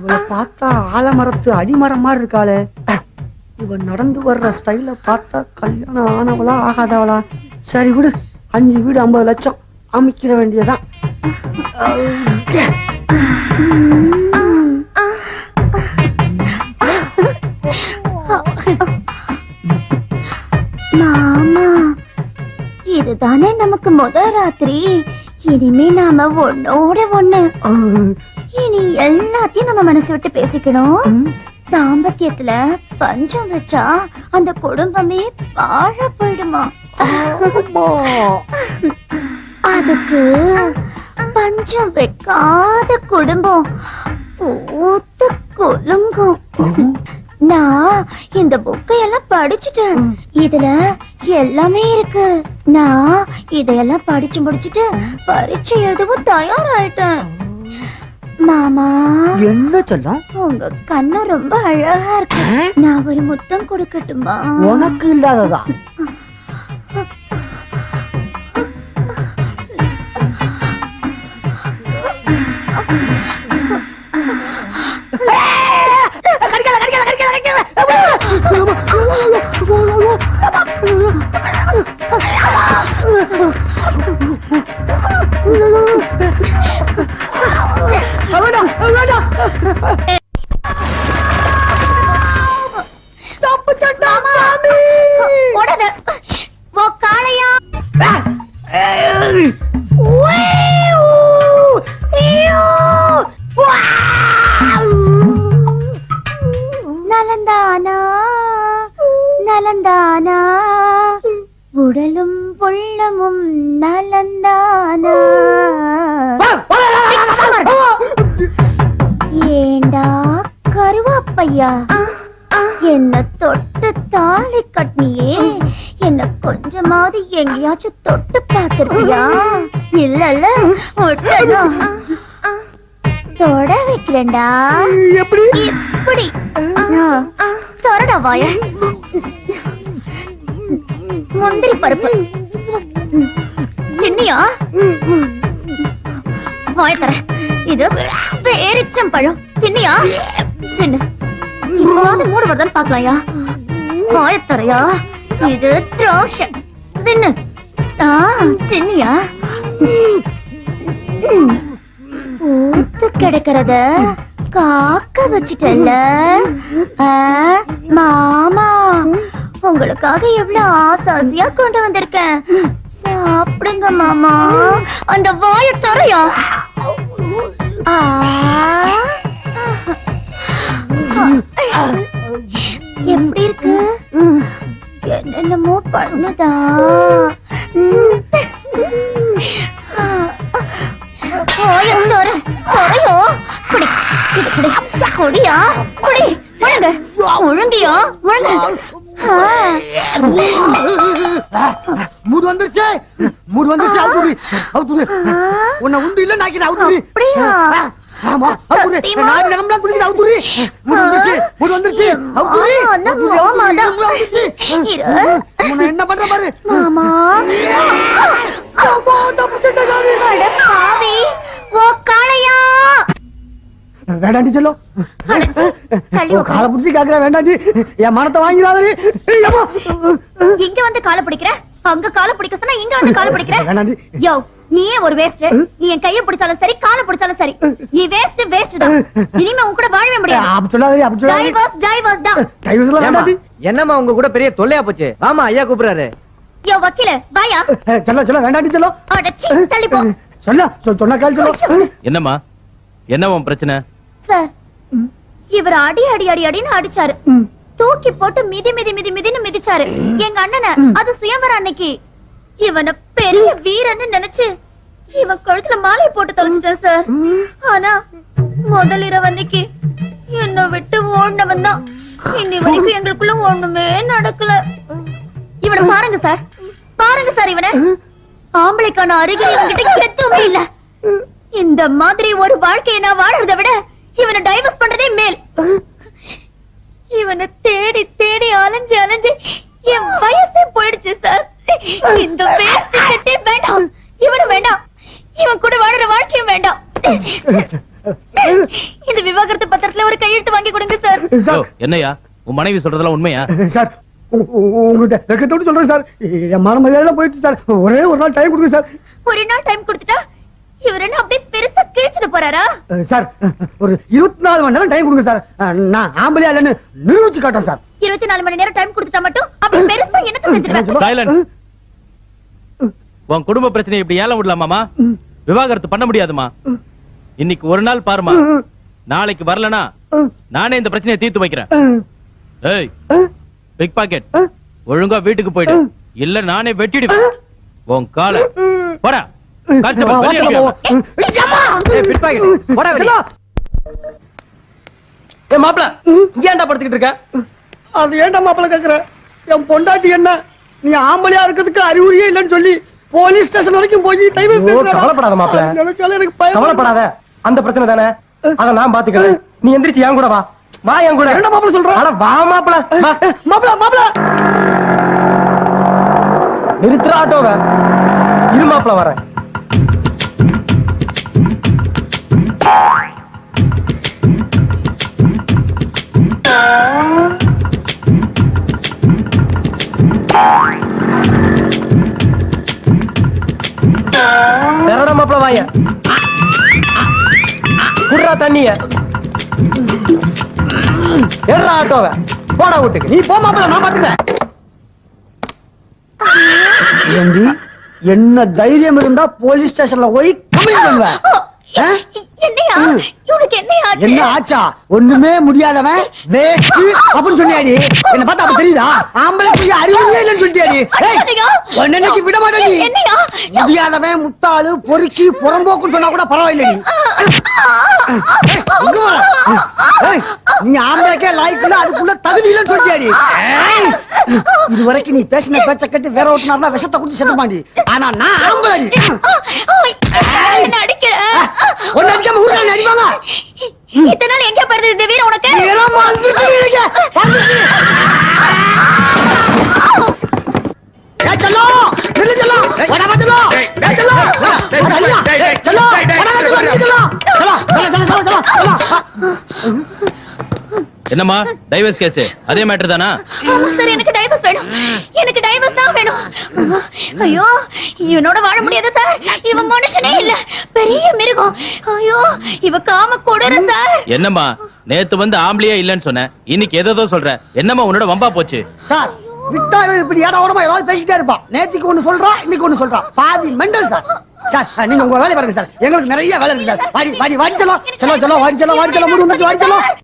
இவளை பார்த்தா ஆலமரத்து அடிமரம் மாதிரி இருக்காளே. இவன் நடந்து வர்ற ஸ்டைல பார்த்தா கல்யாணம் ஆனவளா ஆகாதவளா? சரி விடு, 5 வீடு 50 லட்சம் அமைக்கிற வேண்டியதான். மாமா, இதுதானே நமக்கு முதல் ராத்திரி. இனிமே நாம ஒன்னோட ஒண்ணு. இனி எல்லாத்தையும் நம்ம மனசு விட்டு பேசிக்கணும். தாம்பத்தியத்துல பஞ்சம் வச்சா அந்த குடும்பமே பாழ போயிடுமா? அதுக்கு பஞ்சம் வைக்காத குடும்பம் பூத்து குலுங்கும். நான் இந்த புக்கையெல்லாம் படிச்சுட்டேன். இதுல எல்லாமே இருக்கு. நான் இதையெல்லாம் படிச்சு முடிச்சுட்டு பரீட்சை எழுதவும் தயாராயிட்டேன். மாமா, என்ன சொல்ல? உங்க கண்ணு ரொம்ப அழகா இருக்கு. நான் ஒரு முத்தம் கொடுக்கட்டுமா? உனக்கு இல்லாததா? நலந்தானா நலந்தானா, உடலும் உள்ளமும் நலந்தானா. ஏண்டா கருவாப்பையா, என்ன தொட்டு தாலி கட்டினியே, என்ன கொஞ்சமாவது எங்கேயாச்சும் தொட்டு பார்த்திருக்கியா? இல்லல்ல, ஒட்டணும். தொட வைக்கிறேன்டா. எப்படி இப்படி தொடடா வாய. முந்திரி பருப்பு தின்னியா? வாய தர. இது பேரிச்சம் பழம் தின்னியா? தின்னு. இப்போது மூடு வருதான் பாக்கலாயா? வாய தரையா? இது திராட்சை தின்னு. தின்னியா? ஊத்து கிடக்கிறத காக்க வச்சுட்டல்ல மாமா. உங்களுக்காக எவ்வளவு ஆசாசியா கொண்டு வந்திருக்கேன். சாப்பிடுங்க மாமா. அந்த வாய தரையா? எப்படி இருக்கு? என்னென்னமோ பண்ணுதா? ஒழுங்கியா மூடு வந்துருச்சு. மூடு வந்துருச்சு. அவுத்துரு. உன்னை உண்டு இல்ல நாக்கின அவுத்துரு. ஆமா அவுத்துரு. நான் நிலம்லாம் குடிக்குது. அவுத்துரு. மூடு வந்துருச்சு. மூடு வந்துருச்சு. அவுத்துரு. உன்னை என்ன பண்ற பாரு மாமா. வேண்டாண்டி சொல்லோ. காலை பிடிச்சி காக்குற. வேண்டாண்டி, என் மனத்தை வாங்கிறாரு. இங்க வந்து காலை பிடிக்கிற, அங்க காலை பிடிக்க சொன்னா இங்க வந்து காலை பிடிக்கிற. வேண்டாண்டி. யோ, நீயே ஒரு வேஸ்ட். நீ என் கையை பிடிச்சாலும் சரி, காலை பிடிச்சாலும் சரி, நீ வேஸ்ட் வேஸ்ட் தான். இனிமே உன் கூட வாழவே முடியாது. அப்படி சொல்லாதே. அப்படி சொல்லாதே. டைவர்ஸ் டைவர்ஸ் தான். டைவர்ஸ்ல வேண்டாண்டி. என்னம்மா உங்க கூட பெரிய தொல்லையா போச்சு? வாமா, ஐயா கூப்பிடுறாரு. யோ வக்கீல, வாயா. சொல்ல வேண்டாண்டி சொல்லோ. அடச்சி தள்ளி போ. சொன்ன கால் சொல்லோ. என்னம்மா, என்ன உன் பிரச்சனை? சார், இவர் அடி அடி அடி அடின்னு அடிச்சாரு. தூக்கி போட்டு மிதி மிதி மிதி மிதின்னு மிதிச்சாரு எங்க அண்ணனை. அது சுயம்பர அன்னைக்கு. இவனை பெரிய வீரன்னு நினைச்சு இவன் கழுத்துல மாலை போட்டு தொலைச்சிட்டேன் சார். ஆனா முதல் இரவு அன்னைக்கு என்ன விட்டு ஓடினவன் தான். இன்னி வரைக்கும் எங்களுக்குள்ள ஒண்ணுமே நடக்கல. இவனை பாருங்க சார், பாருங்க சார். இவனை ஆம்பளைக்கான அருகில் இவன்கிட்ட எதுவுமே இல்ல. இந்த மாதிரி ஒரு வாழ்க்கையை நான் வாழறதை விட இவனை டைவர்ஸ் பண்றதே மேல். இவனை தேடி தேடி அலைஞ்சு அலைஞ்சு என் வயசே போயிடுச்சு சார். இந்த வேஸ்ட் செட்டே வேண்டாம். இவனும் வேண்டாம், இவன் கூட வாழற வாழ்க்கையும் வேண்டாம். இந்த விவாகரத்து பத்திரத்துல ஒரு கையெழுத்து வாங்கி கொடுங்க சார். யோ, என்னய்யா உன் மனைவி சொல்றதெல்லாம் உண்மையா? சார் உங்ககிட்ட வெக்கத்தோடு சொல்றேன் சார், என் மனமதியெல்லாம் போயிடுச்சு சார். ஒரே ஒரு நாள் டைம் கொடுங்க சார். ஒரு நாள் டைம் கொடுத்துட்டா இவர் என்ன அப்படியே பெருசா கிழிச்சிட்டு போறாரா? சார் ஒரு 24 மணி நேரம் டைம் கொடுங்க சார். நான் ஆம்பளையா இல்லைன்னு நிரூபிச்சு காட்டுறேன் சார். 24 மணி நேரம் டைம் கொடுத்துட்டா மட்டும் அப்படி பெருசா என்னத்த செஞ்சிருவேன்? சைலன்ட். உன் குடும்ப பிரச்சனை இப்படி ஏல விடலாமாமா? விவாகரத்து பண்ண முடியாதுமா. இன்னைக்கு ஒரு நாள் பாருமா, நாளைக்கு வரலனா நானே இந்த பிரச்சனையை தீர்த்து வைக்கிறேன். ஏய் பிக் பாக்கெட், ஒழுங்கா வீட்டுக்கு போயிடு, இல்ல நானே வெட்டிடுவேன் உன் காலை. போடா கான்ஸ்டபிள், வெளிய அனுப்பியா. ஏய் பிட் பாக்கெட், போடா வெளிய. ஏய் மாப்ள, இங்க ஏன்டா படுத்துக்கிட்டு இருக்க? அது ஏன்டா மாப்பிள்ள கேக்குற? என் பொண்டாட்டி என்ன நீ ஆம்பளையா இருக்கிறதுக்கு அறிகுறியே இல்லைன்னு சொல்லி போலீஸ் ஸ்டேஷன் வரைக்கும் போய் டைவர்ஸ் ஓ, கவலைப்படாத மாப்ள. நினைச்சாலே எனக்கு பயம். கவலைப்படாத, அந்த பிரச்சனை தானே, அத நான் பாத்துக்கிறேன். நீ எந்திரிச்சு என் கூட வா. வா என் கூட. என்ன மாப்பிள்ள சொல்ற? அட வா மாப்ள. வா. மாப்பிள்ள மாப்பிள்ள நிறுத்துற ஆட்டோவை. இரு மாப்ள வரேன். தெரடா மாப்ள வாய. குடுறா தண்ணிய. ஏறா ஆட்டோவை. போடா வீட்டுக்கு. நீ போ மாப்பிள்ள, நான் பாத்துக்கிறேன். ஏண்டி என்ன தைரியம் இருந்தா போலீஸ் ஸ்டேஷன்ல போய் கம்ப்ளைண்ட் பண்ணுவ? என்னையா இவனுக்கு என்னையா ஆச்சு? என்ன ஆச்சா? ஒண்ணுமே முடியாதவன் வேஸ்ட் அப்படின்னு சொல்லியாடி. என்ன பார்த்தா அப்ப தெரியுதா? ஆம்பளை போய் அறிவுமே இல்லைன்னு சொல்லியாடி. ஒன்னைக்கு விட மாட்டேன். என்னையா முடியாதவன் முட்டாளு பொறுக்கி புறம்போக்குன்னு சொன்னா கூட பரவாயில்லடி. நீ ஆம்பளைக்கே லாய்க்குள்ள அதுக்குள்ள தகுதி இல்லைன்னு சொல்லியாடி. இது வரைக்கும் நீ பேசின பேச்ச கட்டி வேற ஒருத்தனா விஷத்தை குடிச்சு செத்துமாண்டி. ஆனா நான் ஆம்பளை. என்ன அடிக்கிற? ஒன்னு அடிக்காம ஊர்ல அடிப்பாங்க. இத்தனை நாள் எங்க போறது இந்த வீரம் உனக்கு? என்னம்மா டைவர்ஸ் கேஸ் அதே மேட்டர் தானா? ஆமா சார், எனக்கு டைவர்ஸ் வேணும். எனக்கு டைவர்ஸ் தான் வேணும். ஐயோ இவனோட வாழ முடியாது சார். இவன் மனுஷனே இல்ல, பெரிய மிருகம். ஐயோ இவ காம கொடூர சார். என்னம்மா நேத்து வந்து ஆம்பளையே இல்லன்னு சொன்ன, இன்னைக்கு ஏதோ சொல்ற. என்னம்மா உன்னோட வம்பா போச்சு? சார் விட்டா இப்படி ஏடா ஓடமா ஏதாவது பேசிக்கிட்டே இருப்பான். நேத்துக்கு ஒண்ணு சொல்றா, இன்னைக்கு ஒண்ணு சொல்றா. பாதி மெண்டல் சார். சார் நீங்க உங்க வேலையை பாருங்க சார், எங்களுக்கு நிறைய வேலை இருக்கு சார். வாடி வாடி வாடி செல்லம் செல்லம் செல்லம் வாடி செல்லம் வாடி செல்லம் மூடு வந்துச்சு வாடி செல்லம்.